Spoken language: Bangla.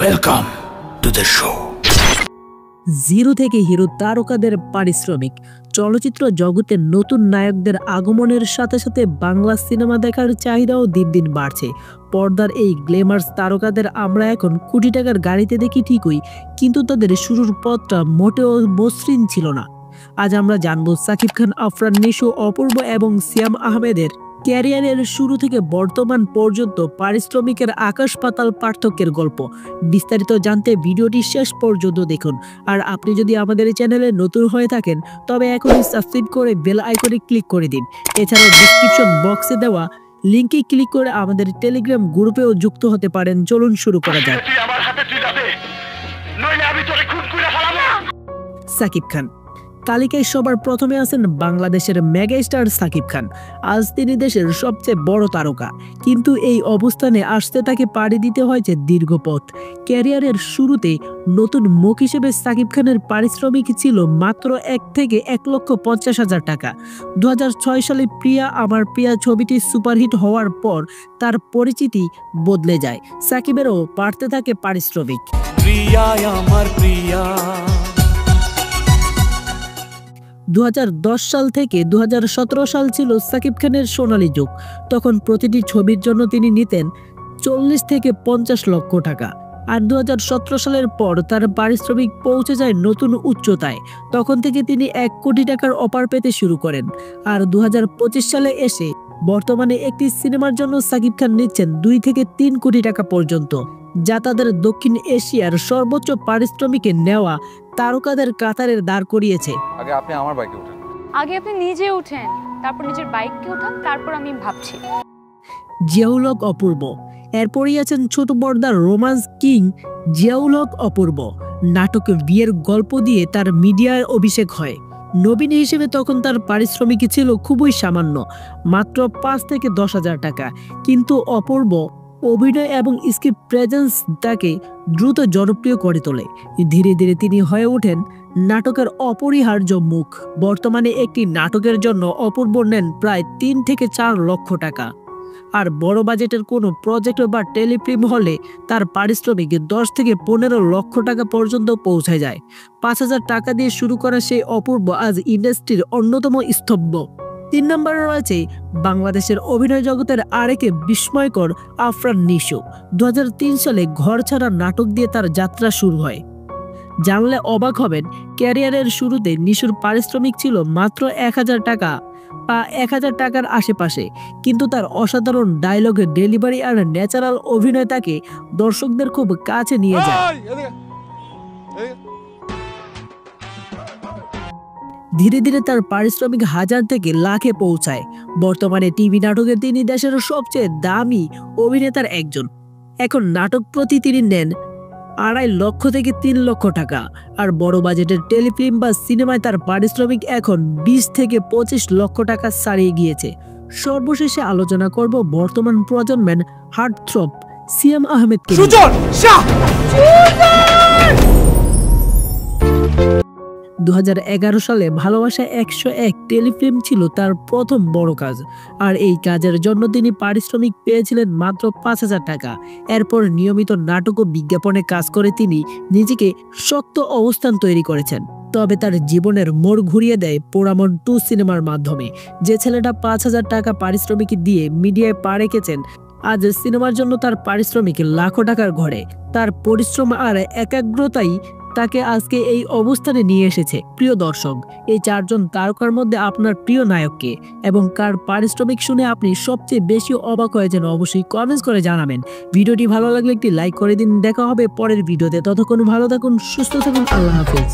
Welcome to the show. Zero থেকে হিরো তারকাদের পারিশ্রমিক। চলচ্চিত্র জগতে নতুন নায়কদের আগমনের সাথে সাথে বাংলা সিনেমা দেখার চাহিদাও দিন দিন বাড়ছে। পর্দার এই গ্ল্যামার্স তারকাদের আমরা এখন কোটি টাকার গাড়িতে দেখি ঠিকই, কিন্তু তাদের শুরুর পথটা মোটেও মসৃণ ছিল না। আজ আমরা জানবো সাকিব খান, আফরান নিশো, অপূর্ব এবং সিয়াম আহমেদের ক্যারিয়ারের শুরু থেকে বর্তমান পর্যন্ত পারিশ্রমিকের আকাশ পাতাল পার্থক্যের গল্প। বিস্তারিত জানতে ভিডিওটি শেষ পর্যন্ত দেখুন। আর আপনি যদি আমাদের চ্যানেলে নতুন হয়ে থাকেন তবে এখনই সাবস্ক্রাইব করে বেল আইকনে ক্লিক করে দিন। এছাড়াও ডেসক্রিপশন বক্সে দেওয়া লিংকে ক্লিক করে আমাদের টেলিগ্রাম গ্রুপেও যুক্ত হতে পারেন। চলুন শুরু করা যাক। সাকিব খান তালিকায় সবার প্রথমে আছেন বাংলাদেশের মেগা স্টার সাকিব খান। আজ তিনি দেশের সবচেয়ে বড় তারকা, কিন্তু এই অবস্থানে আসতে তাকে পাড়ি দিতে হয়েছে দীর্ঘ পথ। ক্যারিয়ারের শুরুতে নতুন মুখ হিসেবে সাকিব খানের পারিশ্রমিক ছিল মাত্র 1 থেকে 1,50,000 টাকা। 2006 সালে প্রিয়া আমার প্রিয়া ছবিটি সুপারহিট হওয়ার পর তার পরিচিতি বদলে যায়। সাকিবেরও বাড়তে থাকে পারিশ্রমিক। 2010 সাল থেকে 2017 সাল ছিল সাকিব খানের সোনালী যুগ। তখন প্রতিটি ছবির জন্য তিনি নিতেন 40 থেকে 50 লক্ষ টাকা। আর 2017 সালের পর তার পারিশ্রমিক পৌঁছে যায় নতুন উচ্চতায়। তখন থেকে তিনি 1 কোটি টাকার অফার পেতে শুরু করেন। আর 2025 সালে এসে বর্তমানে একটি সিনেমার জন্য সাকিব খান নিচ্ছেন 2 থেকে 3 কোটি টাকা পর্যন্ত, যা তাদের দক্ষিণ এশিয়ার সর্বোচ্চ পারিশ্রমিকে নেওয়া তারকাদের কাতারে দাঁড় করিয়েছে। আগে আপনি আমার বাইকে উঠেন। আগে আপনি নিজে উঠেন, তারপর নিজের বাইককে উঠান, তারপর আমি ভাবছি। জিয়াউল হক অপূর্ব। এরপরই আছেন ছোট পর্দার রোমান্স কিং জিয়াউল হক অপূর্ব। নাটকে বিয়ের গল্প দিয়ে তার মিডিয়ায় অভিষেক হয়। নবীন হিসেবে তখন তার পারিশ্রমিক ছিল খুবই সামান্য, মাত্র 5 থেকে 10,000 টাকা। কিন্তু অপূর্ব অভিনয় এবং স্ক্রিপ্ট প্রেজেন্স তাকে দ্রুত জনপ্রিয় করে তোলে। ধীরে ধীরে তিনি হয়ে ওঠেন নাটকের অপরিহার্য মুখ। বর্তমানে একটি নাটকের জন্য অপূর্ব নেন প্রায় 3 থেকে 4 লক্ষ টাকা। আর বড় বাজেটের কোনো প্রজেক্ট বা টেলিফিল্ম হলে তার পারিশ্রমিক 10 থেকে 15 লক্ষ টাকা পর্যন্ত পৌঁছে যায়। 5,000 টাকা দিয়ে শুরু করা সেই অপূর্ব আজ ইন্ডাস্ট্রির অন্যতম স্তম্ভ। 3 নম্বরে রয়েছে বাংলাদেশের অভিনয় জগতের আরেক বিস্ময়কর আফরান নিশো। 2003 সালে ঘর ছাড়া নাটক দিয়ে তার যাত্রা শুরু হয়। জানলে অবাক হবেন, ক্যারিয়ারের শুরুতে নিশোর পারিশ্রমিক ছিল মাত্র 1,000 টাকা বা 1,000 টাকার আশেপাশে। কিন্তু তার অসাধারণ ডায়লগের ডেলিভারি আর ন্যাচারাল অভিনয় তাকে দর্শকদের খুব কাছে নিয়ে যায়। ধীরে ধীরে তার পারিশ্রমিক 1000 থেকে লাখে পৌঁছায়। বর্তমানে টিভি নাটকে তিনি দেশের সবচেয়ে দামি অভিনেতার একজন। এখন নাটক প্রতি তিনি নেন 2.5 লক্ষ থেকে 3 লক্ষ টাকা। আর বড় বাজেটের টেলিফিল্ম বা সিনেমায় তার পারিশ্রমিক এখন 20 থেকে 25 লক্ষ টাকা ছাড়িয়ে গিয়েছে। সর্বশেষে আলোচনা করব বর্তমান প্রজন্মের হার্টথ্রব সিয়াম আহমেদকে। 2011 সালে ভালোবাসা 101 টেলিফিল্ম ছিল তার প্রথম বড় কাজ। আর এই কাজের জন্য তিনি পারিশ্রমিক পেয়েছিলেন মাত্র 5,000 টাকা। এরপর নিয়মিত নাটক ও বিজ্ঞাপনে কাজ করে তিনি নিজেকে শক্ত অবস্থান তৈরি করেছেন। তবে তার জীবনের মোড় ঘুরিয়ে দেয় পোড়ামন 2 সিনেমার মাধ্যমে। যে ছেলেটা 5,000 টাকা পারিশ্রমিক দিয়ে মিডিয়ায় পা রেখেছেন, আজ সিনেমার জন্য তার পারিশ্রমিক লাখো টাকার ঘরে। তার পরিশ্রম আর একাগ্রতাই তাকে আজকে এই অবস্থানে নিয়ে এসেছে। প্রিয় দর্শক, এই 4 জন তারকার মধ্যে আপনার প্রিয় নায়ককে এবং কার পারিশ্রমিক শুনে আপনি সবচেয়ে বেশি অবাক হয়েছেন অবশ্যই কমেন্টস করে জানাবেন। ভিডিওটি ভালো লাগলে একটি লাইক করে দিন। দেখা হবে পরের ভিডিওতে। ততক্ষণ ভালো থাকুন, সুস্থ থাকুন। আল্লাহ হাফেজ।